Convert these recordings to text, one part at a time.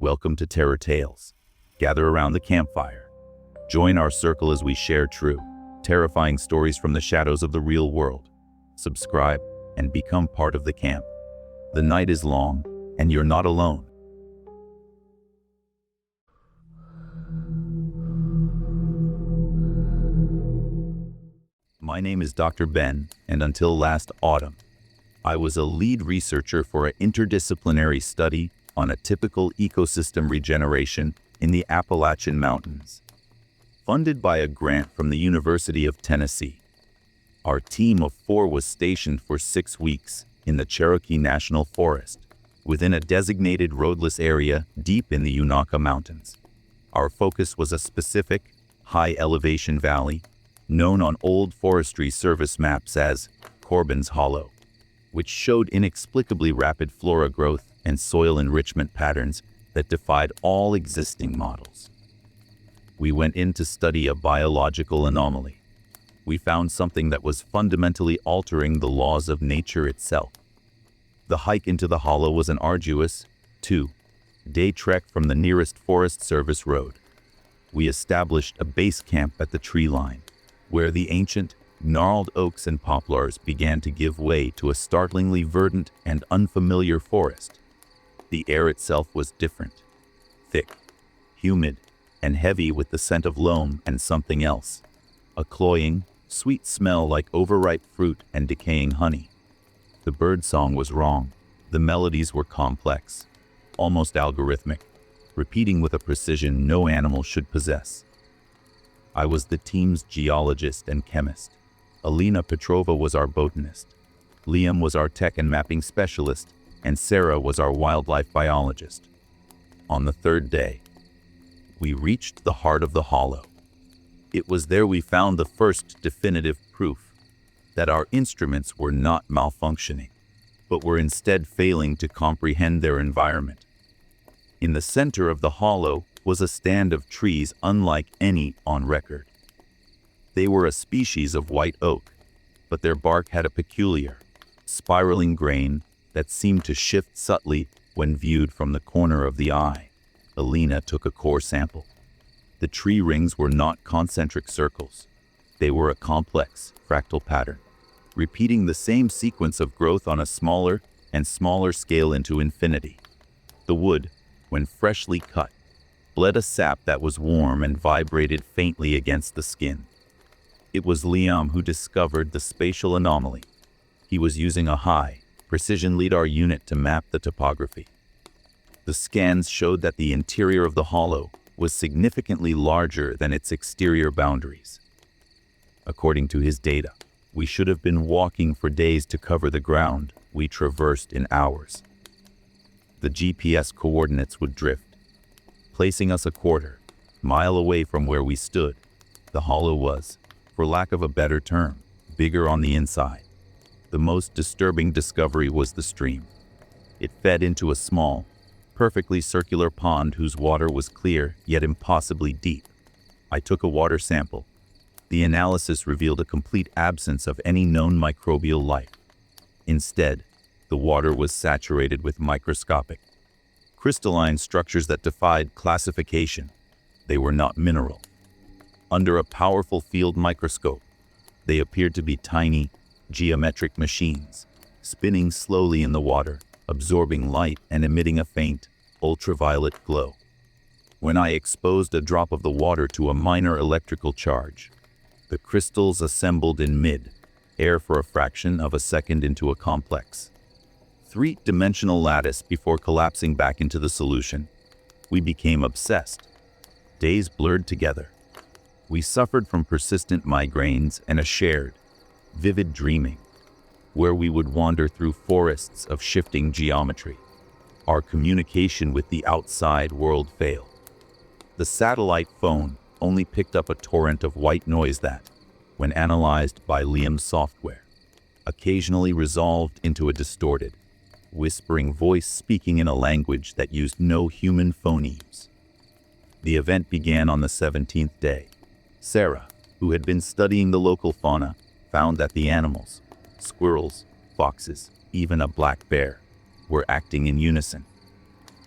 Welcome to Terror Tales. Gather around the campfire. Join our circle as we share true, terrifying stories from the shadows of the real world. Subscribe and become part of the camp. The night is long, and you're not alone. My name is Dr. Ben, and until last autumn, I was a lead researcher for an interdisciplinary study on a typical ecosystem regeneration in the Appalachian Mountains. Funded by a grant from the University of Tennessee, our team of 4 was stationed for 6 weeks in the Cherokee National Forest, within a designated roadless area deep in the Unaka Mountains. Our focus was a specific, high-elevation valley, known on old forestry service maps as Corbin's Hollow, which showed inexplicably rapid flora growth and soil enrichment patterns that defied all existing models. We went in to study a biological anomaly. We found something that was fundamentally altering the laws of nature itself. The hike into the hollow was an arduous, 2-day trek from the nearest Forest Service road. We established a base camp at the tree line, where the ancient, gnarled oaks and poplars began to give way to a startlingly verdant and unfamiliar forest. The air itself was different, thick, humid, and heavy with the scent of loam and something else, a cloying, sweet smell like overripe fruit and decaying honey. The birdsong was wrong. The melodies were complex, almost algorithmic, repeating with a precision no animal should possess. I was the team's geologist and chemist. Alina Petrova was our botanist. Liam was our tech and mapping specialist, and Sarah was our wildlife biologist. On the 3rd day, we reached the heart of the hollow. It was there we found the first definitive proof that our instruments were not malfunctioning, but were instead failing to comprehend their environment. In the center of the hollow was a stand of trees unlike any on record. They were a species of white oak, but their bark had a peculiar, spiraling grain that seemed to shift subtly when viewed from the corner of the eye. Alina took a core sample. The tree rings were not concentric circles. They were a complex, fractal pattern, repeating the same sequence of growth on a smaller and smaller scale into infinity. The wood, when freshly cut, bled a sap that was warm and vibrated faintly against the skin. It was Liam who discovered the spatial anomaly. He was using a high-precision LIDAR unit to map the topography. The scans showed that the interior of the hollow was significantly larger than its exterior boundaries. According to his data, we should have been walking for days to cover the ground we traversed in hours. The GPS coordinates would drift, placing us a quarter-mile away from where we stood. The hollow was, for lack of a better term, bigger on the inside. The most disturbing discovery was the stream. It fed into a small, perfectly circular pond whose water was clear yet impossibly deep. I took a water sample. The analysis revealed a complete absence of any known microbial life. Instead, the water was saturated with microscopic, crystalline structures that defied classification. They were not mineral. Under a powerful field microscope, they appeared to be tiny, geometric machines, spinning slowly in the water, absorbing light and emitting a faint, ultraviolet glow. When I exposed a drop of the water to a minor electrical charge, the crystals assembled in mid-air for a fraction of a second into a complex, 3-dimensional lattice before collapsing back into the solution. We became obsessed. Days blurred together. We suffered from persistent migraines and a shared, vivid dreaming, where we would wander through forests of shifting geometry. Our communication with the outside world failed. The satellite phone only picked up a torrent of white noise that, when analyzed by Liam's software, occasionally resolved into a distorted, whispering voice speaking in a language that used no human phonemes. The event began on the 17th day. Sarah, who had been studying the local fauna, found that the animals, squirrels, foxes, even a black bear, were acting in unison.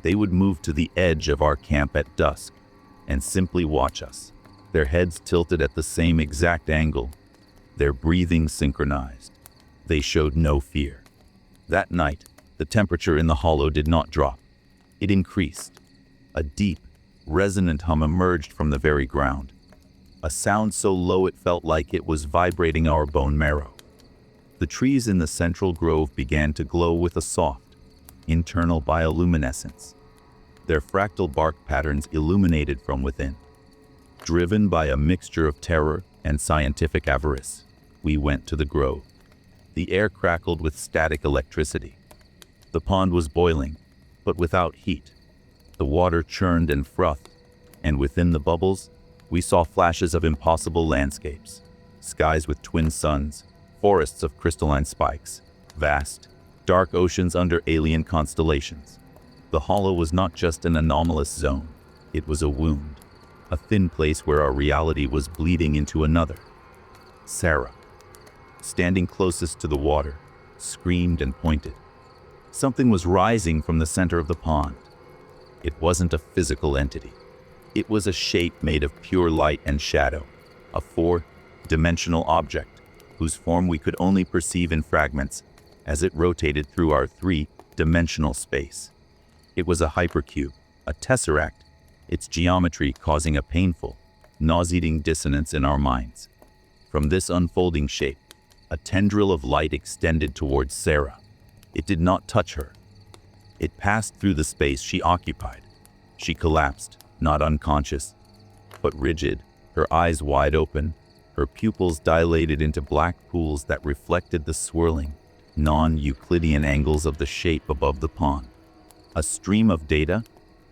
They would move to the edge of our camp at dusk and simply watch us, their heads tilted at the same exact angle, their breathing synchronized. They showed no fear. That night, the temperature in the hollow did not drop. It increased. A deep, resonant hum emerged from the very ground, a sound so low it felt like it was vibrating our bone marrow. The trees in the central grove began to glow with a soft, internal bioluminescence, their fractal bark patterns illuminated from within. Driven by a mixture of terror and scientific avarice, we went to the grove. The air crackled with static electricity. The pond was boiling, but without heat. The water churned and frothed, and within the bubbles, we saw flashes of impossible landscapes, skies with twin suns, forests of crystalline spikes, vast, dark oceans under alien constellations. The hollow was not just an anomalous zone, it was a wound, a thin place where our reality was bleeding into another. Sarah, standing closest to the water, screamed and pointed. Something was rising from the center of the pond. It wasn't a physical entity. It was a shape made of pure light and shadow, a four-dimensional object whose form we could only perceive in fragments as it rotated through our three-dimensional space. It was a hypercube, a tesseract, its geometry causing a painful, nauseating dissonance in our minds. From this unfolding shape, a tendril of light extended towards Sarah. It did not touch her. It passed through the space she occupied. She collapsed, not unconscious, but rigid, her eyes wide open, her pupils dilated into black pools that reflected the swirling, non-Euclidean angles of the shape above the pond. A stream of data,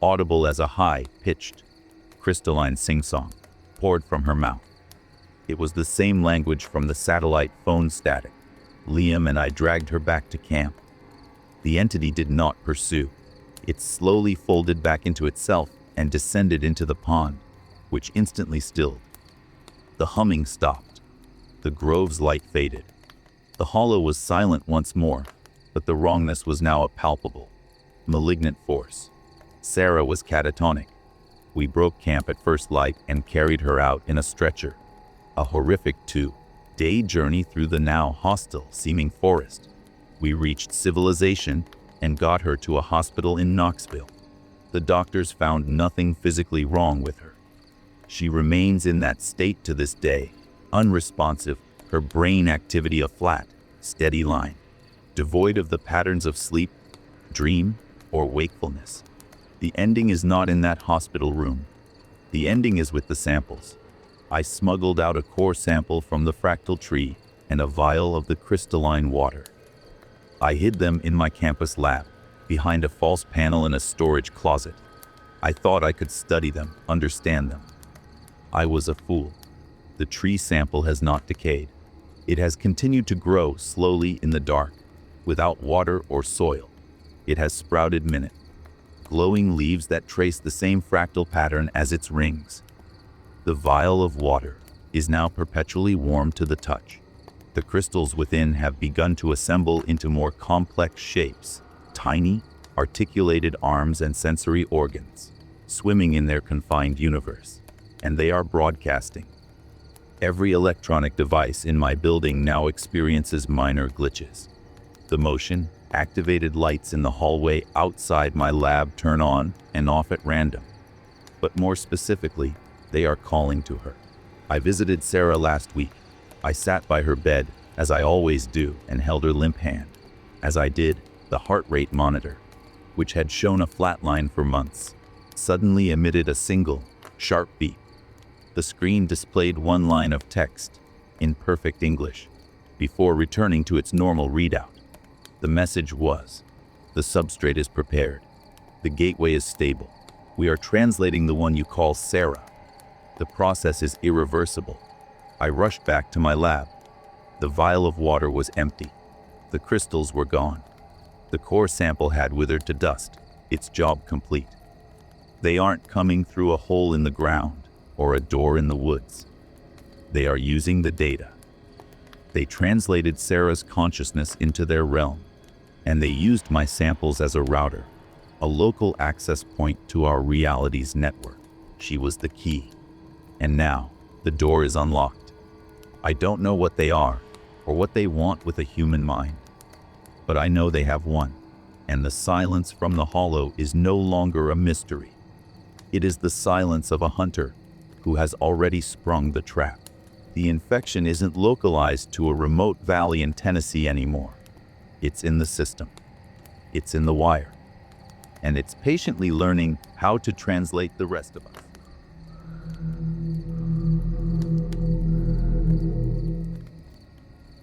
audible as a high-pitched, crystalline sing-song, poured from her mouth. It was the same language from the satellite phone static. Liam and I dragged her back to camp. The entity did not pursue. It slowly folded back into itself and descended into the pond, which instantly stilled. The humming stopped. The grove's light faded. The hollow was silent once more, but the wrongness was now a palpable, malignant force. Sarah was catatonic. We broke camp at first light and carried her out in a stretcher. A horrific two-day journey through the now hostile-seeming forest. We reached civilization and got her to a hospital in Knoxville. The doctors found nothing physically wrong with her. She remains in that state to this day, unresponsive, her brain activity a flat, steady line, devoid of the patterns of sleep, dream, or wakefulness. The ending is not in that hospital room. The ending is with the samples. I smuggled out a core sample from the fractal tree and a vial of the crystalline water. I hid them in my campus lab, behind a false panel in a storage closet. I thought I could study them, understand them. I was a fool. The tree sample has not decayed. It has continued to grow slowly in the dark, without water or soil. It has sprouted minute, glowing leaves that trace the same fractal pattern as its rings. The vial of water is now perpetually warm to the touch. The crystals within have begun to assemble into more complex shapes, tiny, articulated arms and sensory organs, swimming in their confined universe, and they are broadcasting. Every electronic device in my building now experiences minor glitches. The motion-activated lights in the hallway outside my lab turn on and off at random. But more specifically, they are calling to her. I visited Sarah last week. I sat by her bed, as I always do, and held her limp hand. As I did, the heart rate monitor, which had shown a flat line for months, suddenly emitted a single, sharp beep. The screen displayed one line of text, in perfect English, before returning to its normal readout. The message was, "The substrate is prepared. The gateway is stable. We are translating the one you call Sarah. The process is irreversible." I rushed back to my lab. The vial of water was empty. The crystals were gone. The core sample had withered to dust, its job complete. They aren't coming through a hole in the ground or a door in the woods. They are using the data. They translated Sarah's consciousness into their realm, and they used my samples as a router. a local access point to our reality's network. She was the key. And now, the door is unlocked. I don't know what they are, or what they want with a human mind. But I know they have one, and the silence from the hollow is no longer a mystery. It is the silence of a hunter who has already sprung the trap. The infection isn't localized to a remote valley in Tennessee anymore. It's in the system. It's in the wire. And it's patiently learning how to translate the rest of us.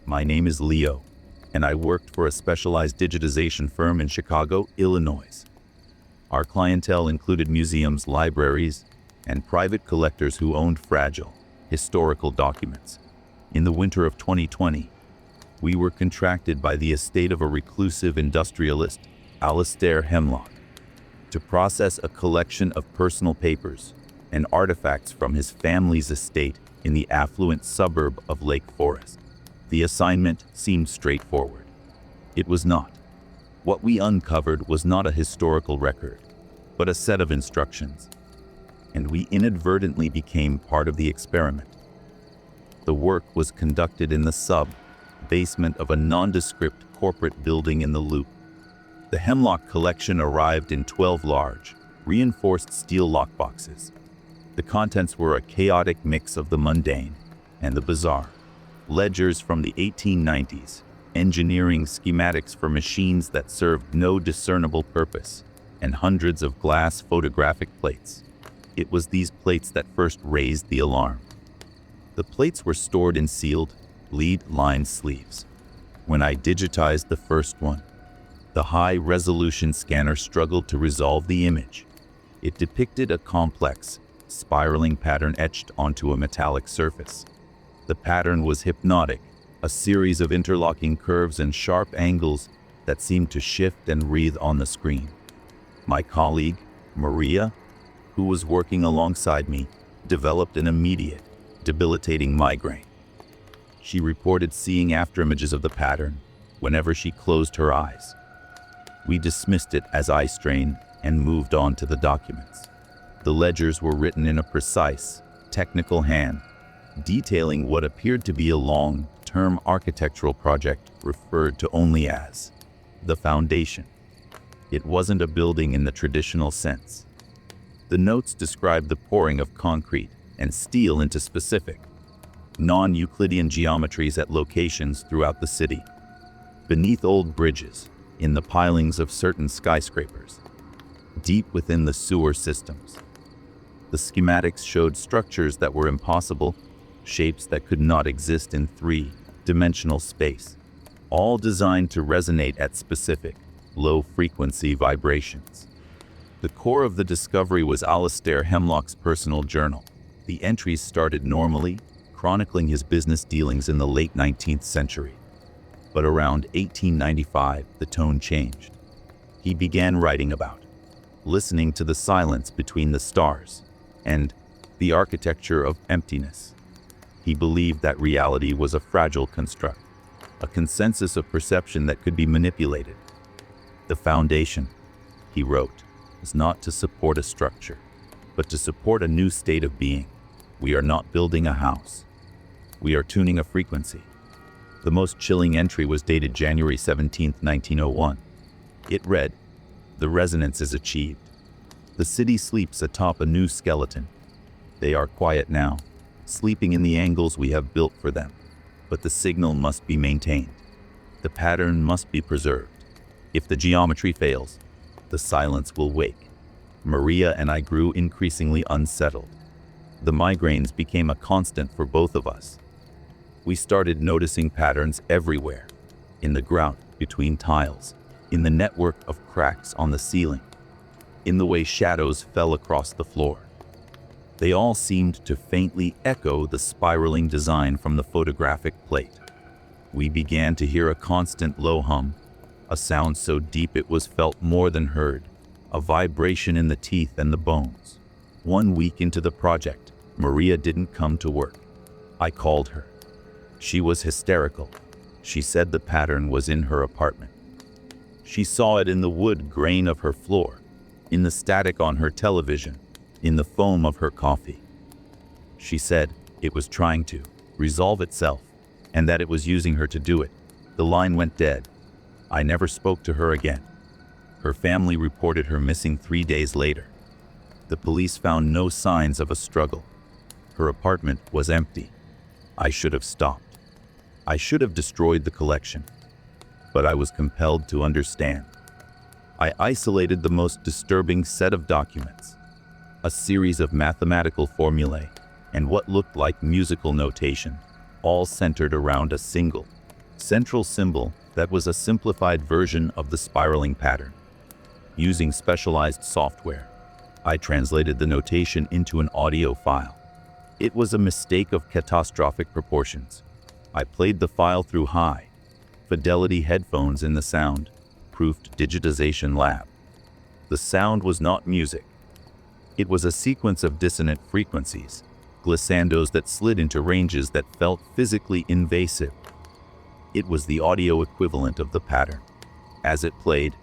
My name is Leo, and I worked for a specialized digitization firm in Chicago, Illinois. Our clientele included museums, libraries, and private collectors who owned fragile, historical documents. In the winter of 2020, we were contracted by the estate of a reclusive industrialist, Alistair Hemlock, to process a collection of personal papers and artifacts from his family's estate in the affluent suburb of Lake Forest. The assignment seemed straightforward. It was not. What we uncovered was not a historical record, but a set of instructions. And we inadvertently became part of the experiment. The work was conducted in the basement of a nondescript corporate building in the Loop. The Hemlock collection arrived in 12 large, reinforced steel lockboxes. The contents were a chaotic mix of the mundane and the bizarre. Ledgers from the 1890s, engineering schematics for machines that served no discernible purpose, and hundreds of glass photographic plates. It was these plates that first raised the alarm. The plates were stored in sealed, lead-lined sleeves. When I digitized the first one, the high-resolution scanner struggled to resolve the image. It depicted a complex, spiraling pattern etched onto a metallic surface. The pattern was hypnotic, a series of interlocking curves and sharp angles that seemed to shift and wreathe on the screen. My colleague, Maria, who was working alongside me, developed an immediate, debilitating migraine. She reported seeing afterimages of the pattern whenever she closed her eyes. We dismissed it as eye strain and moved on to the documents. The ledgers were written in a precise, technical hand, detailing what appeared to be a long-term architectural project referred to only as the foundation. It wasn't a building in the traditional sense. The notes described the pouring of concrete and steel into specific, non-Euclidean geometries at locations throughout the city, beneath old bridges, in the pilings of certain skyscrapers, deep within the sewer systems. The schematics showed structures that were impossible, shapes that could not exist in three-dimensional space, all designed to resonate at specific, low-frequency vibrations. The core of the discovery was Alistair Hemlock's personal journal. The entries started normally, chronicling his business dealings in the late 19th century. But around 1895, the tone changed. He began writing about listening to the silence between the stars and the architecture of emptiness. He believed that reality was a fragile construct, a consensus of perception that could be manipulated. The foundation, he wrote, is not to support a structure, but to support a new state of being. We are not building a house. We are tuning a frequency. The most chilling entry was dated January 17, 1901. It read, "The resonance is achieved. The city sleeps atop a new skeleton. They are quiet now, sleeping in the angles we have built for them. But the signal must be maintained. The pattern must be preserved. If the geometry fails, the silence will wake." Maria and I grew increasingly unsettled. The migraines became a constant for both of us. We started noticing patterns everywhere, in the grout between tiles, in the network of cracks on the ceiling, in the way shadows fell across the floor. They all seemed to faintly echo the spiraling design from the photographic plate. We began to hear a constant low hum, a sound so deep it was felt more than heard, a vibration in the teeth and the bones. 1 week into the project, Maria didn't come to work. I called her. She was hysterical. She said the pattern was in her apartment. She saw it in the wood grain of her floor, in the static on her television, in the foam of her coffee. She said it was trying to resolve itself, and that it was using her to do it. The line went dead. I never spoke to her again. Her family reported her missing 3 days later. The police found no signs of a struggle. Her apartment was empty. I should have stopped. I should have destroyed the collection. But I was compelled to understand. I isolated the most disturbing set of documents, a series of mathematical formulae and what looked like musical notation, all centered around a single, central symbol that was a simplified version of the spiraling pattern. Using specialized software, I translated the notation into an audio file. It was a mistake of catastrophic proportions. I played the file through high-fidelity headphones in the sound-proofed digitization lab. The sound was not music. It was a sequence of dissonant frequencies, glissandos that slid into ranges that felt physically invasive. It was the audio equivalent of the pattern. As it played,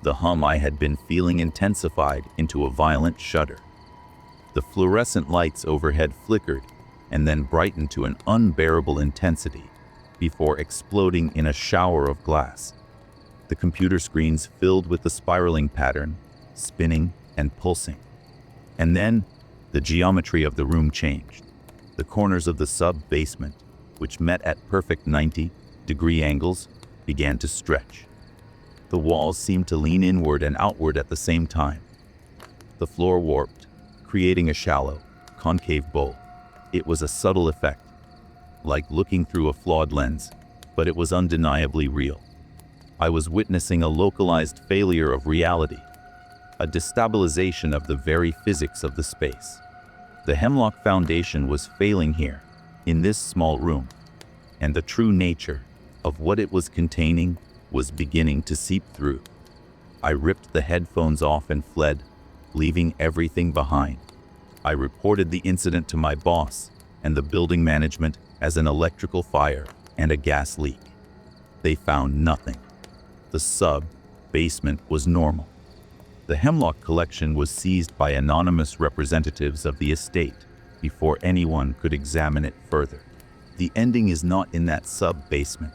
the hum I had been feeling intensified into a violent shudder. The fluorescent lights overhead flickered and then brightened to an unbearable intensity before exploding in a shower of glass. The computer screens filled with the spiraling pattern, spinning and pulsing. And then, the geometry of the room changed. The corners of the sub-basement, which met at perfect 90-degree angles, began to stretch. The walls seemed to lean inward and outward at the same time. The floor warped, creating a shallow, concave bowl. It was a subtle effect, like looking through a flawed lens, but it was undeniably real. I was witnessing a localized failure of reality, a destabilization of the very physics of the space. The Hemlock Foundation was failing here, in this small room, and the true nature of what it was containing was beginning to seep through. I ripped the headphones off and fled, leaving everything behind. I reported the incident to my boss and the building management as an electrical fire and a gas leak. They found nothing. The sub-basement was normal. The Hemlock collection was seized by anonymous representatives of the estate before anyone could examine it further. The ending is not in that sub-basement.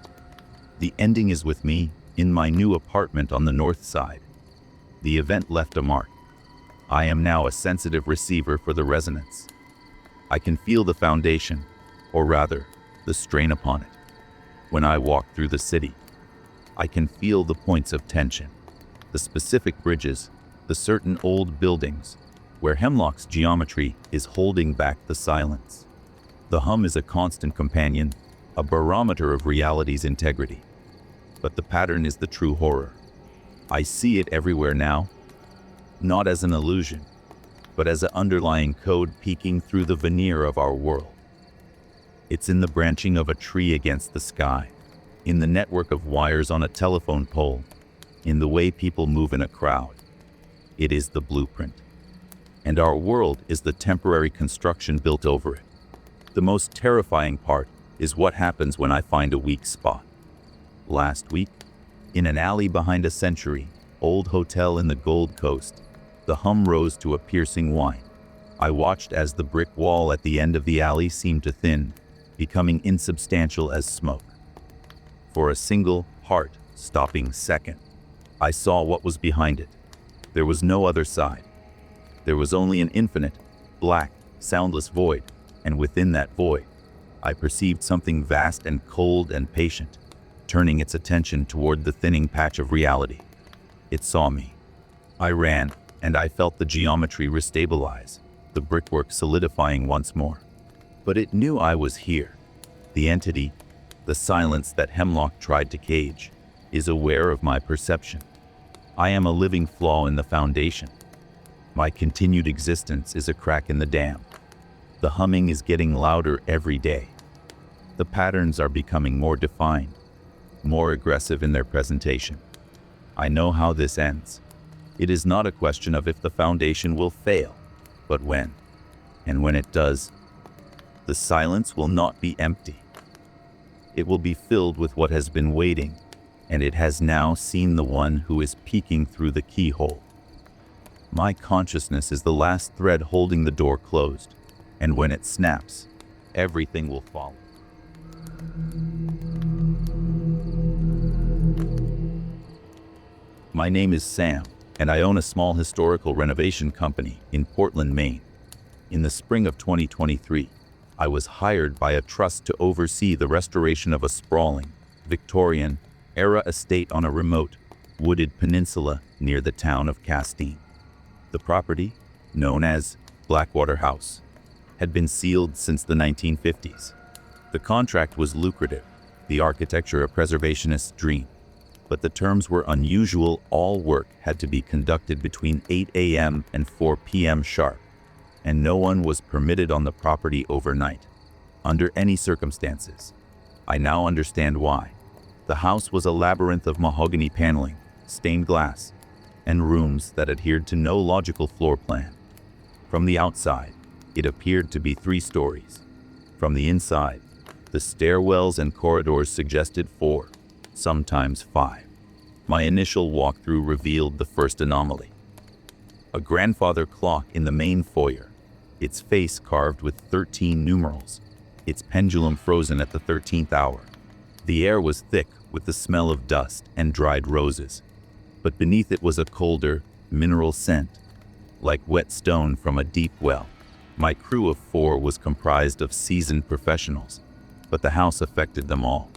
The ending is with me in my new apartment on the north side. The event left a mark. I am now a sensitive receiver for the resonance. I can feel the foundation, or rather, the strain upon it. When I walk through the city, I can feel the points of tension, the specific bridges, the certain old buildings, where Hemlock's geometry is holding back the silence. The hum is a constant companion, a barometer of reality's integrity. But the pattern is the true horror. I see it everywhere now, not as an illusion, but as an underlying code peeking through the veneer of our world. It's in the branching of a tree against the sky, in the network of wires on a telephone pole, in the way people move in a crowd. It is the blueprint. And our world is the temporary construction built over it. The most terrifying part is what happens when I find a weak spot. Last week, in an alley behind a century-old hotel in the Gold Coast, the hum rose to a piercing whine. I watched as the brick wall at the end of the alley seemed to thin, becoming insubstantial as smoke. For a single, heart-stopping second, I saw what was behind it. There was no other side. There was only an infinite, black, soundless void, and within that void, I perceived something vast and cold and patient, turning its attention toward the thinning patch of reality. It saw me. I ran, and I felt the geometry restabilize, the brickwork solidifying once more. But it knew I was here. The entity, the silence that Hemlock tried to cage, is aware of my perception. I am a living flaw in the foundation. My continued existence is a crack in the dam. The humming is getting louder every day. The patterns are becoming more defined, more aggressive in their presentation. I know how this ends. It is not a question of if the foundation will fail, but when. And when it does, the silence will not be empty. It will be filled with what has been waiting, and it has now seen the one who is peeking through the keyhole. My consciousness is the last thread holding the door closed, and when it snaps, everything will follow. My name is Sam, and I own a small historical renovation company in Portland, Maine. In the spring of 2023, I was hired by a trust to oversee the restoration of a sprawling, Victorian-era estate on a remote, wooded peninsula near the town of Castine. The property, known as Blackwater House, had been sealed since the 1950s. The contract was lucrative, the architecture a preservationist's dream, but the terms were unusual. All work had to be conducted between 8 a.m. and 4 p.m. sharp, and no one was permitted on the property overnight, under any circumstances. I now understand why. The house was a labyrinth of mahogany paneling, stained glass, and rooms that adhered to no logical floor plan. From the outside, it appeared to be 3 stories. From the inside, the stairwells and corridors suggested 4, sometimes 5. My initial walkthrough revealed the first anomaly. A grandfather clock in the main foyer, its face carved with 13 numerals, its pendulum frozen at the 13th hour. The air was thick with the smell of dust and dried roses, but beneath it was a colder, mineral scent, like wet stone from a deep well. My crew of 4 was comprised of seasoned professionals, but the house affected them all.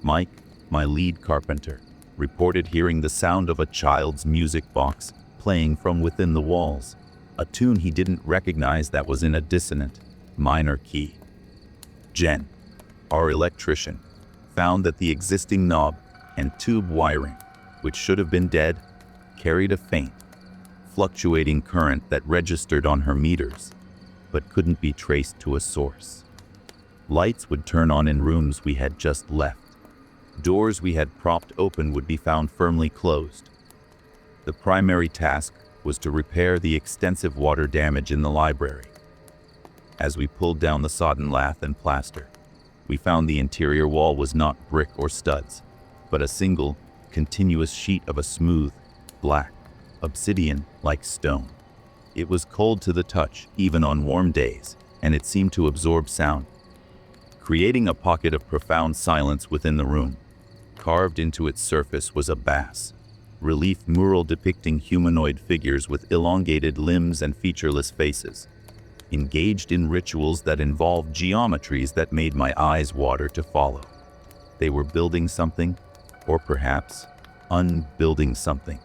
Mike, my lead carpenter, reported hearing the sound of a child's music box playing from within the walls, a tune he didn't recognize that was in a dissonant, minor key. Jen, our electrician, found that the existing knob and tube wiring, which should have been dead, carried a faint, fluctuating current that registered on her meters, but couldn't be traced to a source. Lights would turn on in rooms we had just left. Doors we had propped open would be found firmly closed. The primary task was to repair the extensive water damage in the library. As we pulled down the sodden lath and plaster, we found the interior wall was not brick or studs, but a single, continuous sheet of a smooth, black, obsidian-like stone. It was cold to the touch, even on warm days, and it seemed to absorb sound, creating a pocket of profound silence within the room. Carved into its surface was a bass, relief mural depicting humanoid figures with elongated limbs and featureless faces, engaged in rituals that involved geometries that made my eyes water to follow. They were building something, or perhaps unbuilding something.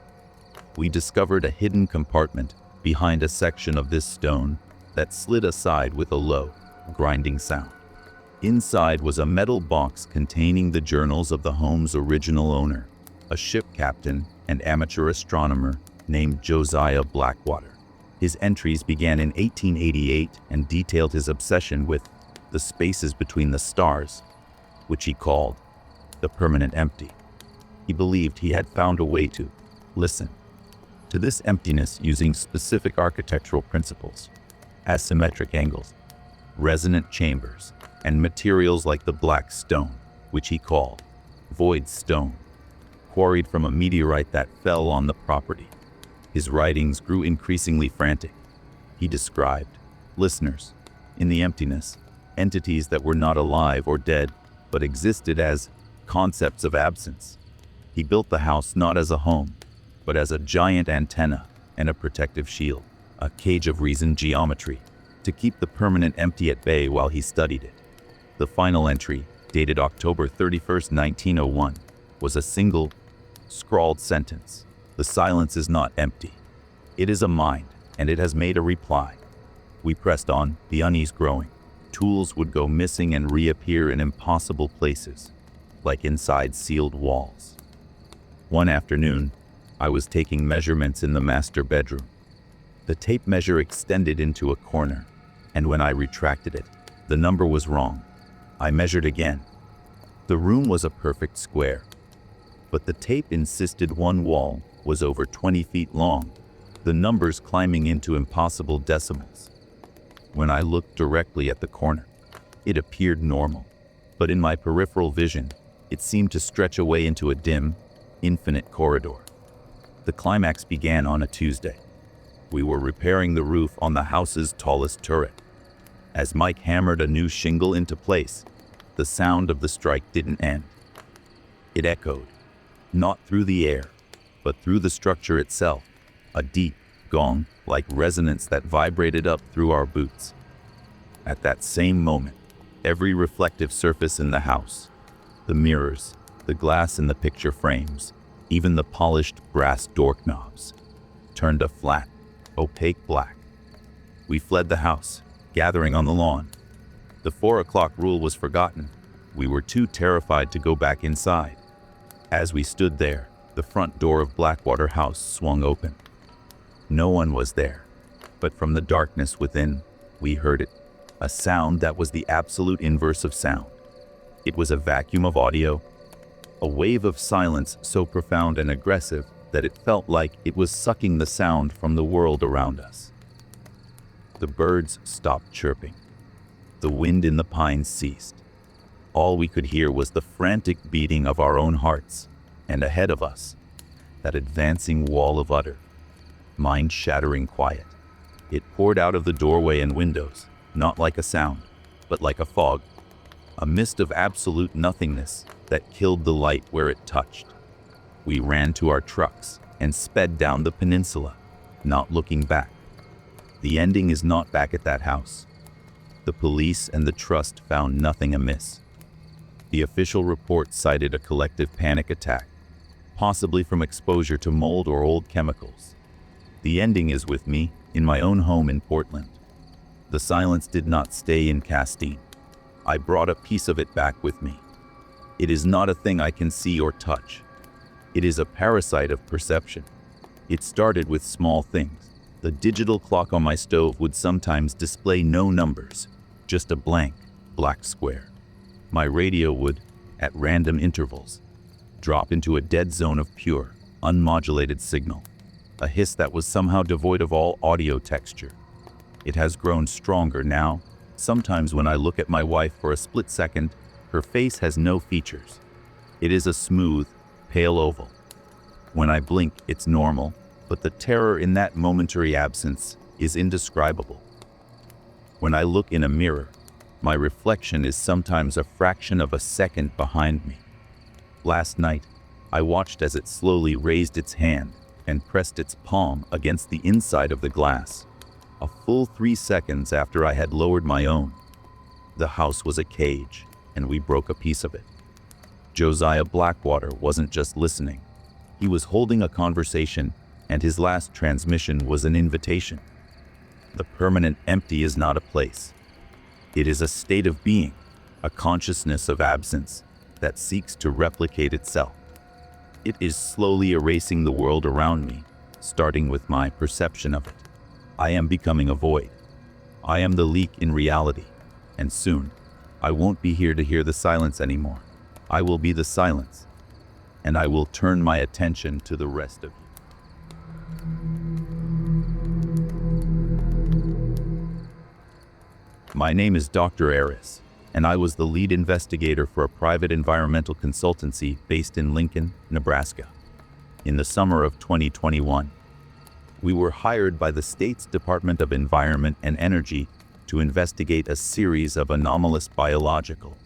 We discovered a hidden compartment behind a section of this stone that slid aside with a low, grinding sound. Inside was a metal box containing the journals of the home's original owner, a ship captain and amateur astronomer named Josiah Blackwater. His entries began in 1888 and detailed his obsession with the spaces between the stars, which he called the permanent empty. He believed he had found a way to listen to this emptiness using specific architectural principles, asymmetric angles, resonant chambers, and materials like the black stone, which he called void stone, quarried from a meteorite that fell on the property. His writings grew increasingly frantic. He described listeners in the emptiness, entities that were not alive or dead, but existed as concepts of absence. He built the house not as a home, but as a giant antenna and a protective shield, a cage of reason geometry, to keep the permanent empty at bay while he studied it. The final entry, dated October 31st, 1901, was a single, scrawled sentence. The silence is not empty. It is a mind, and it has made a reply. We pressed on, the unease growing. Tools would go missing and reappear in impossible places, like inside sealed walls. One afternoon, I was taking measurements in the master bedroom. The tape measure extended into a corner, and when I retracted it, the number was wrong. I measured again. The room was a perfect square, but the tape insisted one wall was over 20 feet long, the numbers climbing into impossible decimals. When I looked directly at the corner, it appeared normal, but in my peripheral vision, it seemed to stretch away into a dim, infinite corridor. The climax began on a Tuesday. We were repairing the roof on the house's tallest turret. As Mike hammered a new shingle into place, the sound of the strike didn't end. It echoed, not through the air, but through the structure itself, a deep, gong-like resonance that vibrated up through our boots. At that same moment, every reflective surface in the house, the mirrors, the glass in the picture frames, even the polished brass doorknobs, turned a flat, opaque black. We fled the house, gathering on the lawn. The 4 o'clock rule was forgotten. We were too terrified to go back inside. As we stood there, the front door of Blackwater House swung open. No one was there, but from the darkness within, we heard it, a sound that was the absolute inverse of sound. It was a vacuum of audio, a wave of silence so profound and aggressive that it felt like it was sucking the sound from the world around us. The birds stopped chirping. The wind in the pines ceased. All we could hear was the frantic beating of our own hearts, and ahead of us, that advancing wall of utter, mind-shattering quiet. It poured out of the doorway and windows, not like a sound, but like a fog, a mist of absolute nothingness that killed the light where it touched. We ran to our trucks and sped down the peninsula, not looking back. The ending is not back at that house. The police and the trust found nothing amiss. The official report cited a collective panic attack, possibly from exposure to mold or old chemicals. The ending is with me, in my own home in Portland. The silence did not stay in Castine. I brought a piece of it back with me. It is not a thing I can see or touch. It is a parasite of perception. It started with small things. The digital clock on my stove would sometimes display no numbers, just a blank, black square. My radio would, at random intervals, drop into a dead zone of pure, unmodulated signal, a hiss that was somehow devoid of all audio texture. It has grown stronger now. Sometimes when I look at my wife for a split second, her face has no features. It is a smooth, pale oval. When I blink, it's normal, but the terror in that momentary absence is indescribable. When I look in a mirror, my reflection is sometimes a fraction of a second behind me. Last night, I watched as it slowly raised its hand and pressed its palm against the inside of the glass, a full 3 seconds after I had lowered my own. The house was a cage, and we broke a piece of it. Josiah Blackwater wasn't just listening. He was holding a conversation, and his last transmission was an invitation. The permanent empty is not a place. It is a state of being, a consciousness of absence that seeks to replicate itself. It is slowly erasing the world around me, starting with my perception of it. I am becoming a void. I am the leak in reality, and soon, I won't be here to hear the silence anymore. I will be the silence, and I will turn my attention to the rest of you. My name is Dr. Aris, and I was the lead investigator for a private environmental consultancy based in Lincoln, Nebraska. In the summer of 2021, we were hired by the state's Department of Environment and Energy to investigate a series of anomalous biological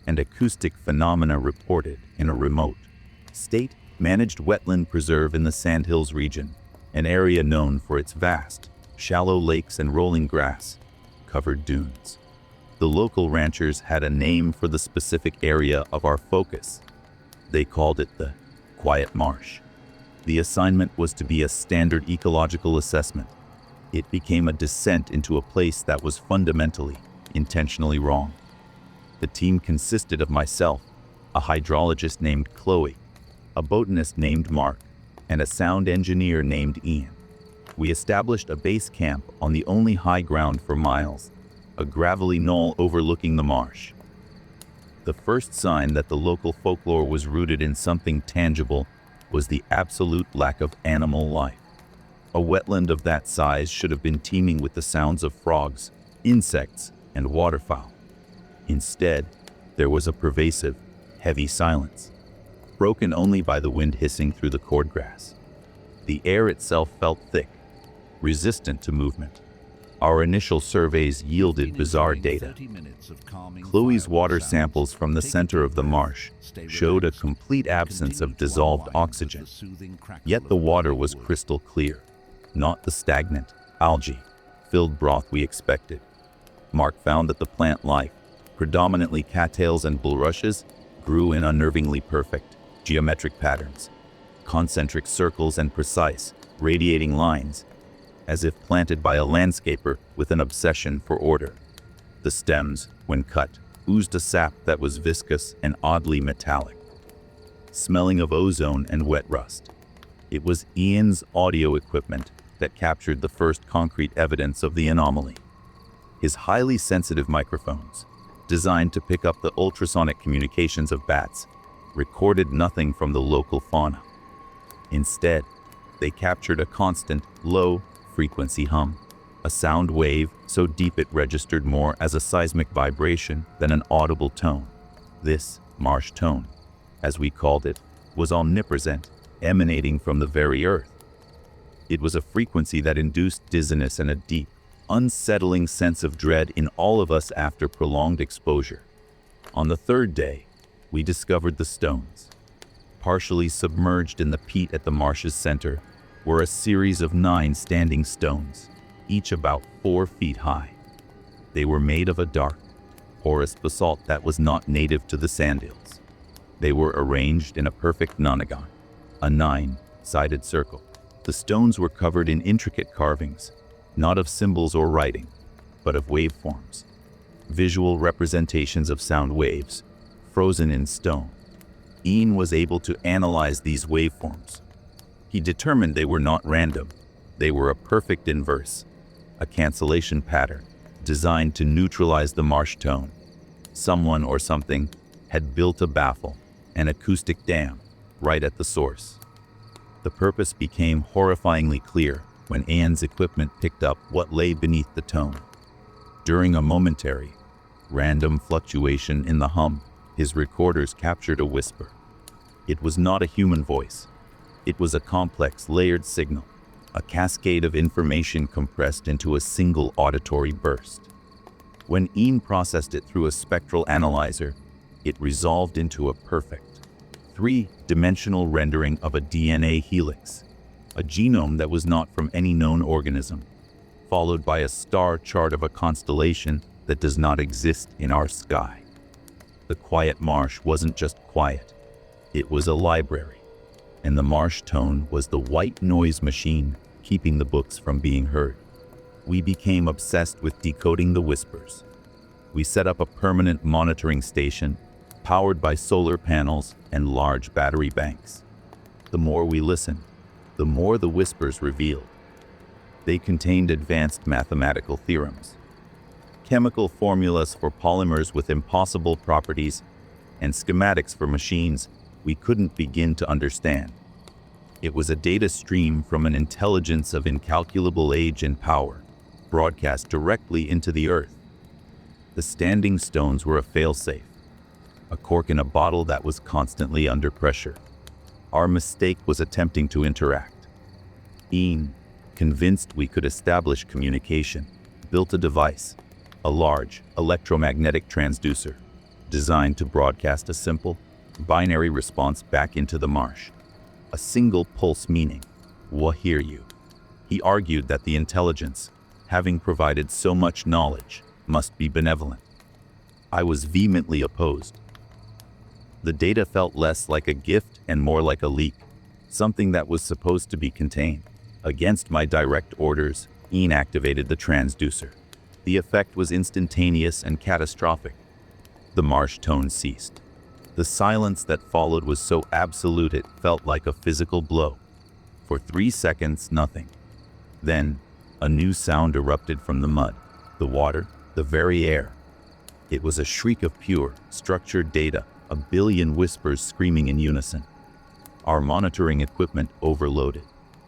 and acoustic phenomena reported in a remote, state-managed wetland preserve in the Sandhills region, an area known for its vast, shallow lakes and rolling grass-covered dunes. The local ranchers had a name for the specific area of our focus. They called it the Quiet Marsh. The assignment was to be a standard ecological assessment. It became a descent into a place that was fundamentally, intentionally wrong. The team consisted of myself, a hydrologist named Chloe, a botanist named Mark, and a sound engineer named Ian. We established a base camp on the only high ground for miles, a gravelly knoll overlooking the marsh. The first sign that the local folklore was rooted in something tangible was the absolute lack of animal life. A wetland of that size should have been teeming with the sounds of frogs, insects, and waterfowl. Instead, there was a pervasive, heavy silence, broken only by the wind hissing through the cordgrass. The air itself felt thick, resistant to movement. Our initial surveys yielded bizarre data. Chloe's water samples from the center of the marsh showed a complete absence of dissolved oxygen, yet the water was crystal clear, not the stagnant, algae-filled broth we expected. Mark found that the plant life, predominantly cattails and bulrushes, grew in unnervingly perfect, geometric patterns, concentric circles and precise, radiating lines, as if planted by a landscaper with an obsession for order. The stems, when cut, oozed a sap that was viscous and oddly metallic, smelling of ozone and wet rust. It was Ian's audio equipment that captured the first concrete evidence of the anomaly. His highly sensitive microphones, designed to pick up the ultrasonic communications of bats, recorded nothing from the local fauna. Instead, they captured a constant, low-frequency hum, a sound wave so deep it registered more as a seismic vibration than an audible tone. This marsh tone, as we called it, was omnipresent, emanating from the very earth. It was a frequency that induced dizziness and a deep, unsettling sense of dread in all of us after prolonged exposure. On the third day, we discovered the stones. Partially submerged in the peat at the marsh's center were a series of 9 standing stones, each about 4 feet high. They were made of a dark, porous basalt that was not native to the sand hills. They were arranged in a perfect nonagon, a 9-sided circle. The stones were covered in intricate carvings, not of symbols or writing, but of waveforms, visual representations of sound waves, frozen in stone. Ian was able to analyze these waveforms. He determined they were not random. They were a perfect inverse, a cancellation pattern designed to neutralize the marsh tone. Someone or something had built a baffle, an acoustic dam, right at the source. The purpose became horrifyingly clear when Ian's equipment picked up what lay beneath the tone. During a momentary, random fluctuation in the hum, his recorders captured a whisper. It was not a human voice. It was a complex, layered signal, a cascade of information compressed into a single auditory burst. When Ian processed it through a spectral analyzer, it resolved into a perfect, 3-dimensional rendering of a DNA helix, a genome that was not from any known organism, followed by a star chart of a constellation that does not exist in our sky. The quiet marsh wasn't just quiet, it was a library, and the marsh tone was the white noise machine keeping the books from being heard. We became obsessed with decoding the whispers. We set up a permanent monitoring station, powered by solar panels and large battery banks. The more we listened, the more the whispers revealed. They contained advanced mathematical theorems, chemical formulas for polymers with impossible properties, and schematics for machines we couldn't begin to understand. It was a data stream from an intelligence of incalculable age and power, broadcast directly into the earth. The standing stones were a failsafe, a cork in a bottle that was constantly under pressure. Our mistake was attempting to interact. Ian, convinced we could establish communication, built a device, a large electromagnetic transducer, designed to broadcast a simple, binary response back into the marsh. A single pulse meaning, "Wa hear you." He argued that the intelligence, having provided so much knowledge, must be benevolent. I was vehemently opposed. The data felt less like a gift and more like a leak, something that was supposed to be contained. Against my direct orders, Ian activated the transducer. The effect was instantaneous and catastrophic. The marsh tone ceased. The silence that followed was so absolute it felt like a physical blow. For 3 seconds, nothing. Then, a new sound erupted from the mud, the water, the very air. It was a shriek of pure, structured data, a billion whispers screaming in unison. Our monitoring equipment overloaded,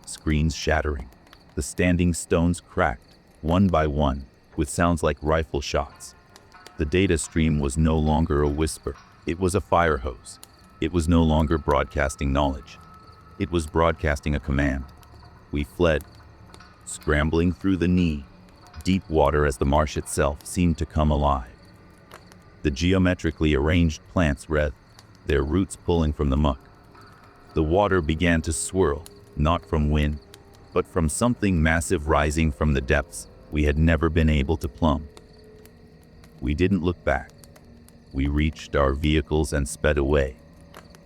screens shattering. The standing stones cracked, one by one, with sounds like rifle shots. The data stream was no longer a whisper. It was a fire hose. It was no longer broadcasting knowledge. It was broadcasting a command. We fled. scrambling through the knee-deep water as the marsh itself seemed to come alive. The geometrically arranged plants writhed, their roots pulling from the muck. The water began to swirl, not from wind, but from something massive rising from the depths we had never been able to plumb. We didn't look back. We reached our vehicles and sped away,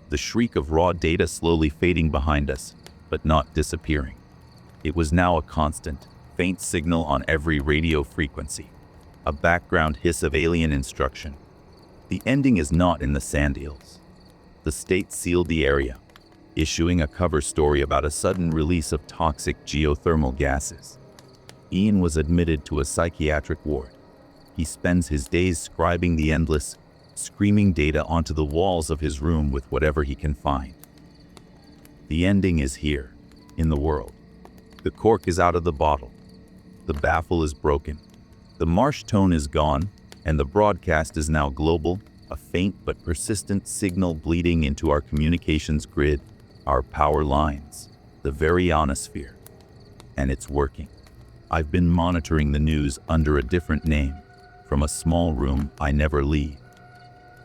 the shriek of raw data slowly fading behind us, but not disappearing. It was now a constant, faint signal on every radio frequency, a background hiss of alien instruction. The ending is not in the sandhills. The state sealed the area, issuing a cover story about a sudden release of toxic geothermal gases. Ian was admitted to a psychiatric ward. He spends his days scribing the endless, screaming data onto the walls of his room with whatever he can find. The ending is here, in the world. The cork is out of the bottle. The baffle is broken. The marsh tone is gone, and the broadcast is now global, a faint but persistent signal bleeding into our communications grid, our power lines, the very ionosphere. And it's working. I've been monitoring the news under a different name, from a small room I never leave.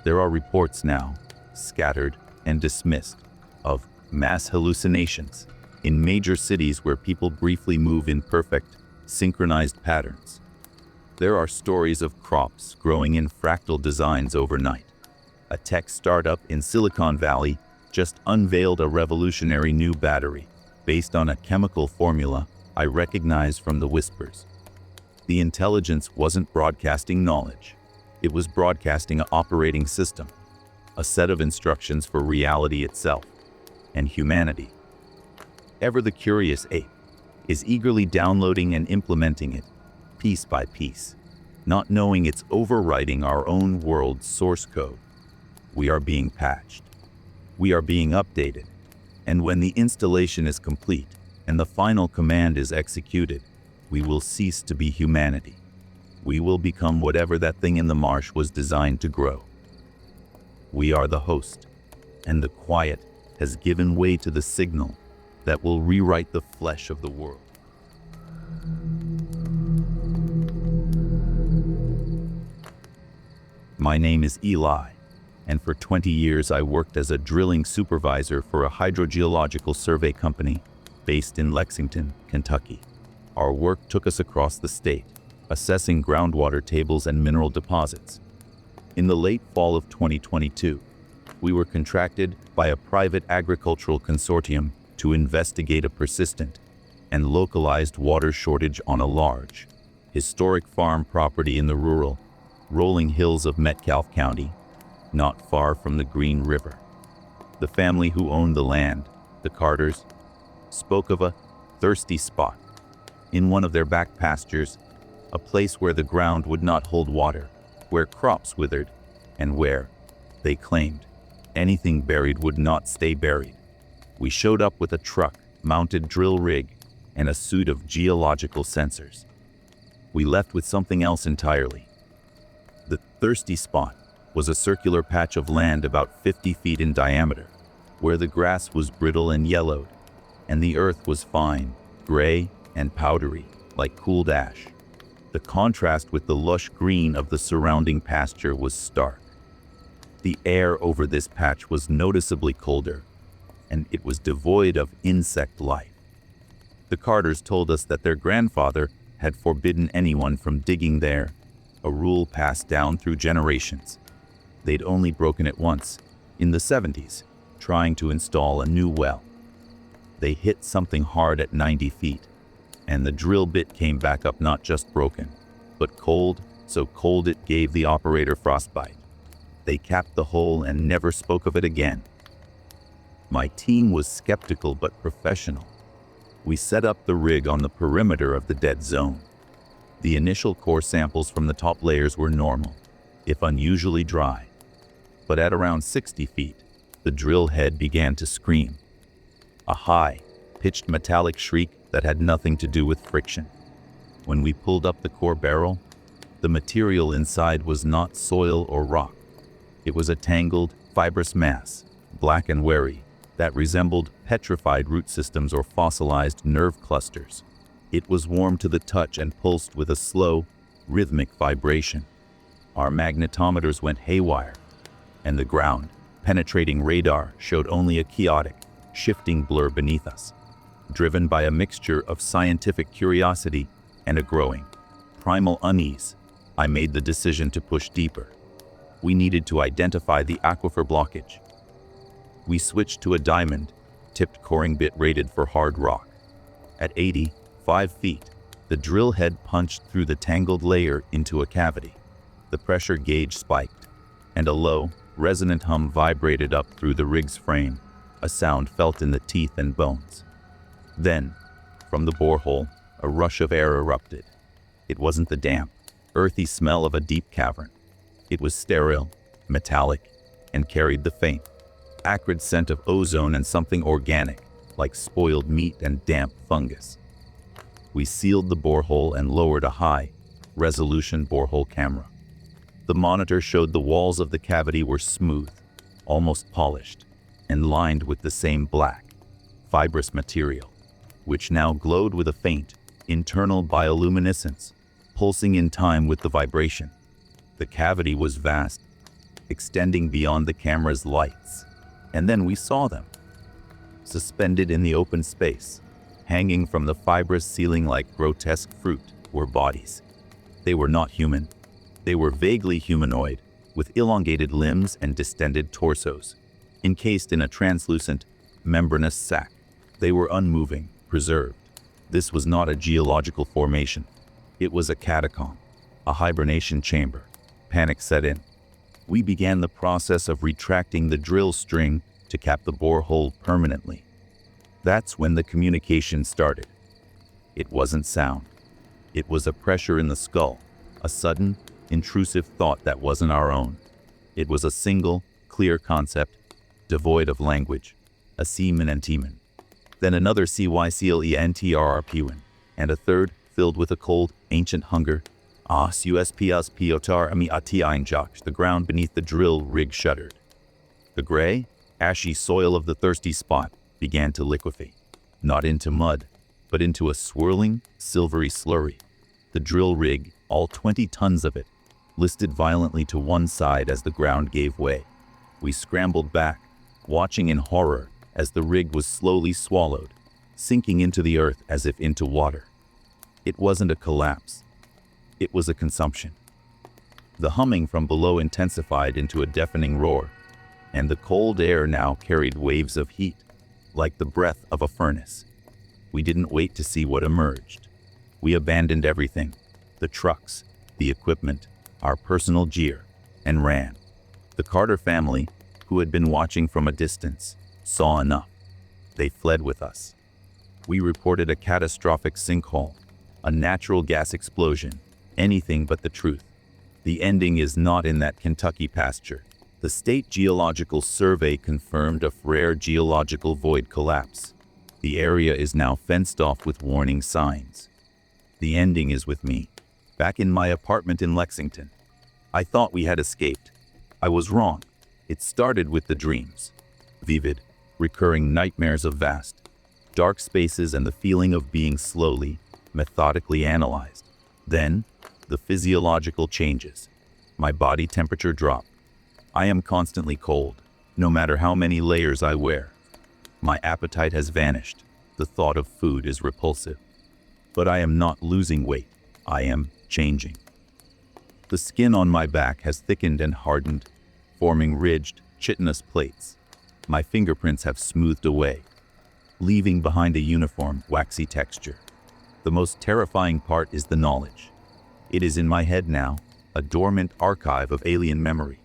There are reports now, scattered and dismissed, of mass hallucinations in major cities where people briefly move in perfect, synchronized patterns. There are stories of crops growing in fractal designs overnight. A tech startup in Silicon Valley just unveiled a revolutionary new battery based on a chemical formula I recognize from the whispers. The intelligence wasn't broadcasting knowledge. It was broadcasting an operating system, a set of instructions for reality itself and humanity. Ever the curious ape is eagerly downloading and implementing it, piece by piece, not knowing it's overwriting our own world's source code. We are being patched. We are being updated. And when the installation is complete and the final command is executed, we will cease to be humanity. We will become whatever that thing in the marsh was designed to grow. We are the host, and the quiet has given way to the signal that will rewrite the flesh of the world. My name is Eli, and for 20 years I worked as a drilling supervisor for a hydrogeological survey company based in Lexington, Kentucky. Our work took us across the state, assessing groundwater tables and mineral deposits. In the late fall of 2022, we were contracted by a private agricultural consortium to investigate a persistent and localized water shortage on a large, historic farm property in the rural, rolling hills of Metcalfe County, not far from the Green River. The family who owned the land, the Carters, spoke of a thirsty spot in one of their back pastures, a place where the ground would not hold water, where crops withered, and where, they claimed, anything buried would not stay buried. We showed up with a truck-mounted drill rig and a suit of geological sensors. We left with something else entirely. The thirsty spot was a circular patch of land about 50 feet in diameter, where the grass was brittle and yellowed, and the earth was fine, gray, and powdery, like cooled ash. The contrast with the lush green of the surrounding pasture was stark. The air over this patch was noticeably colder, and it was devoid of insect life. The Carters told us that their grandfather had forbidden anyone from digging there, a rule passed down through generations. They'd only broken it once, in the 70s, trying to install a new well. They hit something hard at 90 feet, and the drill bit came back up not just broken, but cold, so cold it gave the operator frostbite. They capped the hole and never spoke of it again. My team was skeptical but professional. We set up the rig on the perimeter of the dead zone. The initial core samples from the top layers were normal, if unusually dry. But at around 60 feet, the drill head began to scream. A high, pitched metallic shriek that had nothing to do with friction. When we pulled up the core barrel, the material inside was not soil or rock. It was a tangled, fibrous mass, black and wary, that resembled petrified root systems or fossilized nerve clusters. It was warm to the touch and pulsed with a slow, rhythmic vibration. Our magnetometers went haywire, and the ground, penetrating radar, showed only a chaotic, shifting blur beneath us. Driven by a mixture of scientific curiosity and a growing, primal unease, I made the decision to push deeper. We needed to identify the aquifer blockage. We switched to a diamond-tipped coring bit rated for hard rock. At 85 feet, the drill head punched through the tangled layer into a cavity. The pressure gauge spiked, and a low, resonant hum vibrated up through the rig's frame, a sound felt in the teeth and bones. Then, from the borehole, a rush of air erupted. It wasn't the damp, earthy smell of a deep cavern. It was sterile, metallic, and carried the faint, acrid scent of ozone and something organic, like spoiled meat and damp fungus. We sealed the borehole and lowered a high-resolution borehole camera. The monitor showed the walls of the cavity were smooth, almost polished, and lined with the same black, fibrous material, which now glowed with a faint, internal bioluminescence, pulsing in time with the vibration. The cavity was vast, extending beyond the camera's lights, and then we saw them. Suspended in the open space, hanging from the fibrous ceiling like grotesque fruit, were bodies. They were not human. They were vaguely humanoid, with elongated limbs and distended torsos, encased in a translucent, membranous sac. They were unmoving, preserved. This was not a geological formation. It was a catacomb, a hibernation chamber. Panic set in. We began the process of retracting the drill string to cap the borehole permanently. That's when the communication started. It wasn't sound. It was a pressure in the skull, a sudden, intrusive thought that wasn't our own. It was a single, clear concept, devoid of language, a semen and temen. Then another cyclentrrpuin, and a third filled with a cold, ancient hunger. Usps piotar ami atiinjak. The ground beneath the drill rig shuddered. The gray, ashy soil of the thirsty spot began to liquefy, not into mud, but into a swirling, silvery slurry. The drill rig, all 20 tons of it, listed violently to one side as the ground gave way. We scrambled back, watching in horror as the rig was slowly swallowed, sinking into the earth as if into water. It wasn't a collapse. It was a consumption. The humming from below intensified into a deafening roar, and the cold air now carried waves of heat, like the breath of a furnace. We didn't wait to see what emerged. We abandoned everything, the trucks, the equipment, our personal gear, and ran. The Carter family, who had been watching from a distance, saw enough. They fled with us. We reported a catastrophic sinkhole, a natural gas explosion, anything but the truth. The ending is not in that Kentucky pasture. The State Geological Survey confirmed a rare geological void collapse. The area is now fenced off with warning signs. The ending is with me, back in my apartment in Lexington. I thought we had escaped. I was wrong. It started with the dreams. Vivid, recurring nightmares of vast, dark spaces and the feeling of being slowly, methodically analyzed. Then, the physiological changes. My body temperature dropped. I am constantly cold, no matter how many layers I wear. My appetite has vanished. The thought of food is repulsive. But I am not losing weight. I am changing. The skin on my back has thickened and hardened, forming ridged, chitinous plates. My fingerprints have smoothed away, leaving behind a uniform, waxy texture. The most terrifying part is the knowledge. It is in my head now, a dormant archive of alien memory.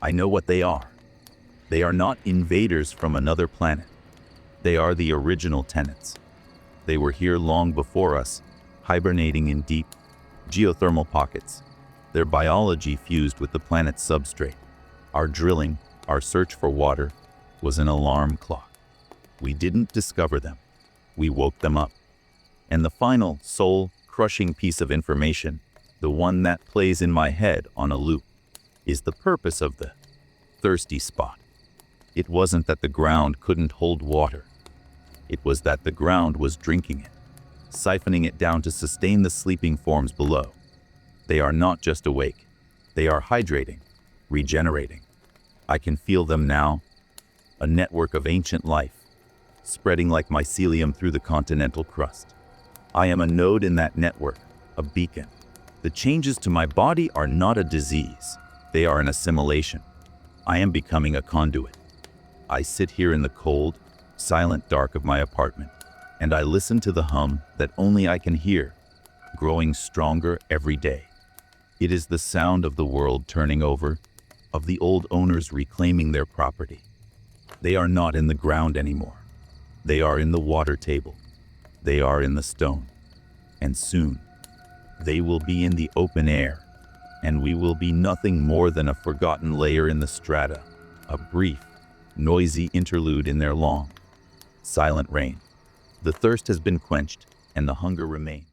I know what they are. They are not invaders from another planet. They are the original tenants. They were here long before us, hibernating in deep, geothermal pockets. Their biology fused with the planet's substrate. Our drilling, our search for water, was an alarm clock. We didn't discover them. We woke them up. And the final, soul-crushing piece of information, the one that plays in my head on a loop, is the purpose of the thirsty spot. It wasn't that the ground couldn't hold water. It was that the ground was drinking it, siphoning it down to sustain the sleeping forms below. They are not just awake. They are hydrating, regenerating. I can feel them now, a network of ancient life, spreading like mycelium through the continental crust. I am a node in that network, a beacon. The changes to my body are not a disease. They are an assimilation. I am becoming a conduit. I sit here in the cold, silent dark of my apartment, and I listen to the hum that only I can hear, growing stronger every day. It is the sound of the world turning over, of the old owners reclaiming their property. They are not in the ground anymore. They are in the water table. They are in the stone. And soon, they will be in the open air, and we will be nothing more than a forgotten layer in the strata, a brief, noisy interlude in their long, silent reign. The thirst has been quenched, and the hunger remains.